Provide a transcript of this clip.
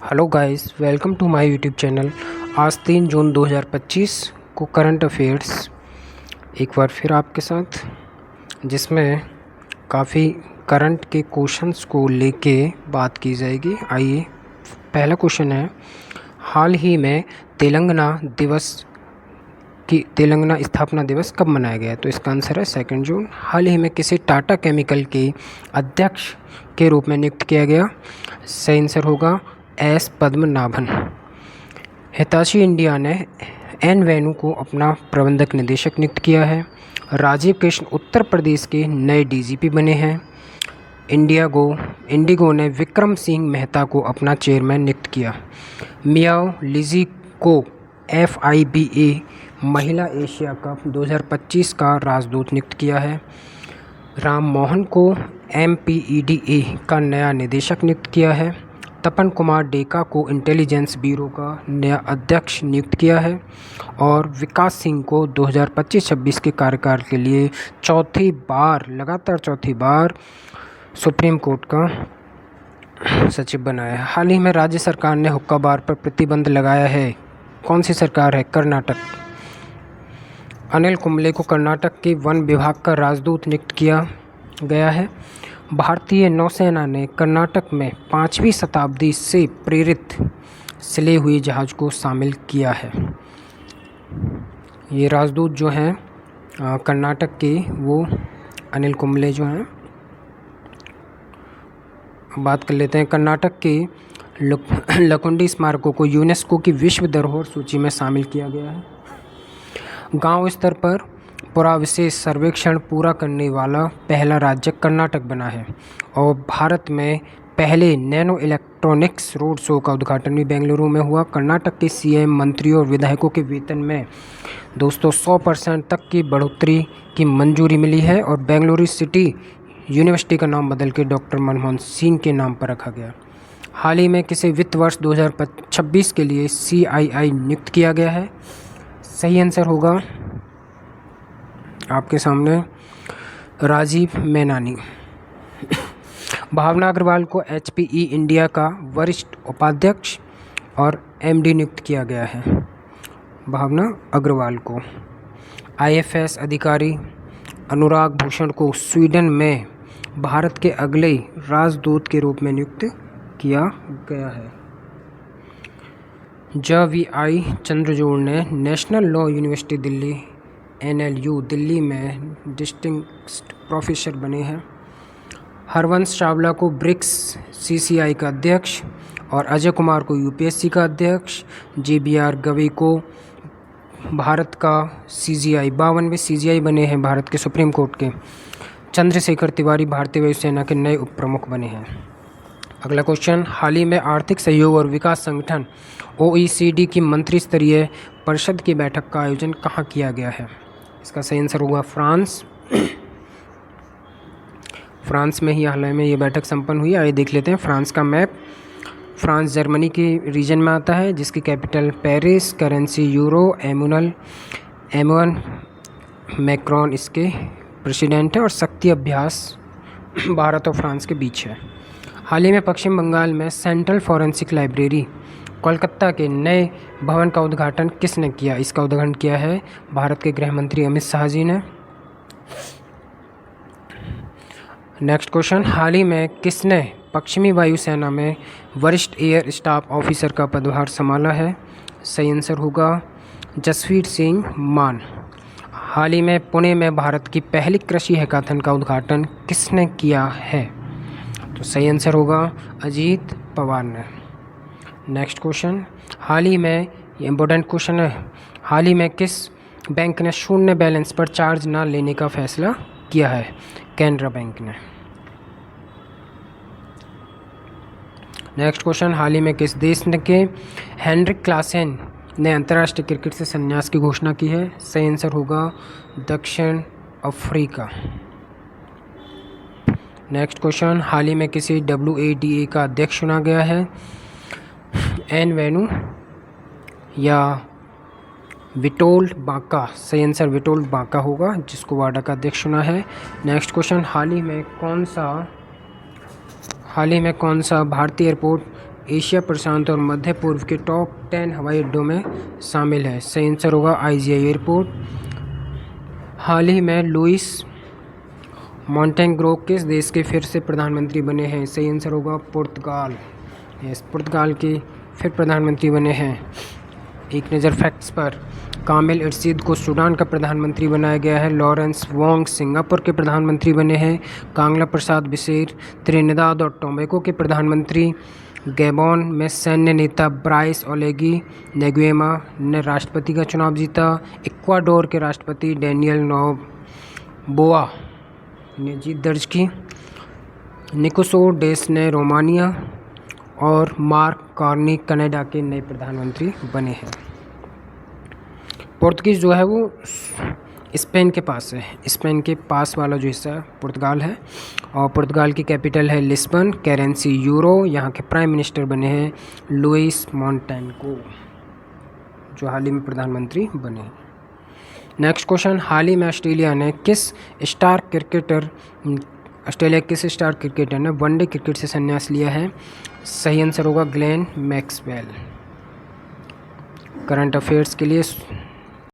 Hello guys, welcome to my YouTube channel. आज 3 जून 2025 को current affairs एक बार फिर आपके साथ, जिसमें काफ़ी करंट के क्वेश्चंस को लेके बात की जाएगी। आइए, पहला क्वेश्चन है, हाल ही में तेलंगाना स्थापना दिवस कब मनाया गया? तो इसका आंसर है 2 जून। हाल ही में किसे टाटा केमिकल के अध्यक्ष के रूप में नियुक्त किया गया? सही आंसर होगा एस पद्मनाभन। हिताची इंडिया ने एन वेणु को अपना प्रबंधक निदेशक नियुक्त किया है। राजीव कृष्ण उत्तर प्रदेश के नए डीजीपी बने हैं। इंडिगो ने विक्रम सिंह मेहता को अपना चेयरमैन नियुक्त किया। मियाओ लिजी को FIBA महिला एशिया कप 2025 का राजदूत नियुक्त किया है। राम मोहन को MPEDA का नया निदेशक नियुक्त किया है। तपन कुमार डेका को इंटेलिजेंस ब्यूरो का नया अध्यक्ष नियुक्त किया है। और विकास सिंह को 2025-26 के कार्यकाल के लिए लगातार चौथी बार सुप्रीम कोर्ट का सचिव बनाया है। हाल ही में राज्य सरकार ने हुक्का बार पर प्रतिबंध लगाया है। कौन सी सरकार है? कर्नाटक। अनिल कुंबले को कर्नाटक के वन विभाग का राजदूत नियुक्त किया गया है। भारतीय नौसेना ने कर्नाटक में 5वीं शताब्दी से प्रेरित सिले हुए जहाज को शामिल किया है। ये राजदूत जो हैं कर्नाटक के, वो अनिल कुंबले जो हैं। बात कर लेते हैं, कर्नाटक के लकुंडी स्मारकों को यूनेस्को की विश्व धरोहर सूची में शामिल किया गया है। गांव स्तर पर पुराविशेष सर्वेक्षण पूरा करने वाला पहला राज्य कर्नाटक बना है। और भारत में पहले नैनो इलेक्ट्रॉनिक्स रोड शो का उद्घाटन भी बेंगलुरु में हुआ। कर्नाटक के CM, मंत्रियों और विधायकों के वेतन में दोस्तों 100% तक की बढ़ोतरी की मंजूरी मिली है। और बेंगलुरु सिटी यूनिवर्सिटी का नाम बदल के डॉक्टर मनमोहन सिंह के नाम पर रखा गया। हाल ही में किसे वित्त वर्ष 2026 के लिए CII नियुक्त किया गया है? सही आंसर होगा आपके सामने राजीव मेनानी। भावना अग्रवाल को HPE इंडिया का वरिष्ठ उपाध्यक्ष और MD नियुक्त किया गया है। भावना अग्रवाल को। IFS अधिकारी अनुराग भूषण को स्वीडन में भारत के अगले राजदूत के रूप में नियुक्त किया गया है। JVI चंद्रचूड़ ने national law university Delhi NLU Delhi में डिस्टिंग्विश्ड प्रोफेसर बने हैं। हरवंश चावला को ब्रिक्स CCI का अध्यक्ष और अजय कुमार को UPSC का अध्यक्ष, JBR गवी को भारत का CGI 52वें CGI बने हैं भारत के सुप्रीम कोर्ट के। चंद्रशेखर तिवारी भारतीय वायुसेना के नए उप प्रमुख बने हैं। अगला क्वेश्चन, हाल ही में आर्थिक सहयोग और विकास संगठन OECD की मंत्री स्तरीय परिषद की बैठक का आयोजन कहाँ किया गया है? इसका सही आंसर होगा फ्रांस। फ्रांस में ही हाल ही में ये बैठक संपन्न हुई। आइए देख लेते हैं फ्रांस का मैप। फ्रांस जर्मनी के रीजन में आता है, जिसकी capital Paris, currency euro, Emmanuel Macron इसके प्रेसिडेंट है और शक्ति अभ्यास भारत और फ्रांस के बीच है। हाल ही में पश्चिम बंगाल में सेंट्रल फॉरेंसिक लाइब्रेरी कोलकाता के नए भवन का उद्घाटन किसने किया? इसका उद्घाटन किया है भारत के गृह मंत्री अमित शाह जी ने। नेक्स्ट क्वेश्चन, हाल ही में किसने पश्चिमी वायुसेना में वरिष्ठ एयर स्टाफ ऑफिसर का पदभार संभाला है? सही आंसर होगा जसवीर सिंह मान। हाल ही में पुणे में भारत की पहली कृषि हैकाथन का उद्घाटन किसने किया है? तो सही आंसर होगा अजीत पवार ने। नेक्स्ट क्वेश्चन, हाल ही में, ये इम्पोर्टेंट क्वेश्चन है, हाल ही में किस बैंक ने शून्य बैलेंस पर चार्ज ना लेने का फैसला किया है? कैनरा बैंक ने। नेक्स्ट क्वेश्चन, हाल ही में किस देश के हेनरिक क्लासेन ने अंतर्राष्ट्रीय क्रिकेट से संन्यास की घोषणा की है? सही आंसर होगा दक्षिण अफ्रीका। नेक्स्ट क्वेश्चन, हाल ही में किसी WADA का अध्यक्ष चुना गया है? एन वेणु या विटोल्ड बांका? सही आंसर विटोल्ड बांका होगा, जिसको वाडा का अध्यक्ष चुना है। नेक्स्ट क्वेश्चन, हाल ही में कौन सा भारतीय एयरपोर्ट एशिया प्रशांत और मध्य पूर्व के टॉप 10 हवाई अड्डों में शामिल है? सही आंसर होगा IGI एयरपोर्ट। हाल ही में लुइस मॉन्टेनेग्रो किस देश के फिर से प्रधानमंत्री बने हैं? सही आंसर होगा पुर्तगाल। पुर्तगाल के फिर प्रधानमंत्री बने हैं। एक नज़र फैक्ट्स पर। कामिल इरशाद को सूडान का प्रधानमंत्री बनाया गया है। लॉरेंस वोंग सिंगापुर के प्रधानमंत्री बने हैं। कांगला प्रसाद बिसेर त्रिनिदाद और टोबैगो के प्रधानमंत्री। गैबोन में सैन्य नेता ब्राइस ओलेगी नेगुएमा ने राष्ट्रपति का चुनाव जीता। इक्वाडोर के राष्ट्रपति डेनियल नोबोआ ने जीत दर्ज की। निकोसो डेस ने रोमानिया और मार्क कार्नी कनाडा के नए प्रधानमंत्री बने हैं। पुर्तगीज़ जो है वो स्पेन के पास है। स्पेन के पास वाला जो हिस्सा पुर्तगाल है और पुर्तगाल की कैपिटल है लिस्बन। Currency euro. यहाँ के प्राइम मिनिस्टर बने हैं लुइस मॉन्टेनेग्रो, जो हाल ही में प्रधानमंत्री बने। नेक्स्ट क्वेश्चन, हाल ही में ऑस्ट्रेलिया किस स्टार क्रिकेटर ने वनडे क्रिकेट से संन्यास लिया है? सही आंसर होगा ग्लेन मैक्सवेल। करंट अफेयर्स के लिए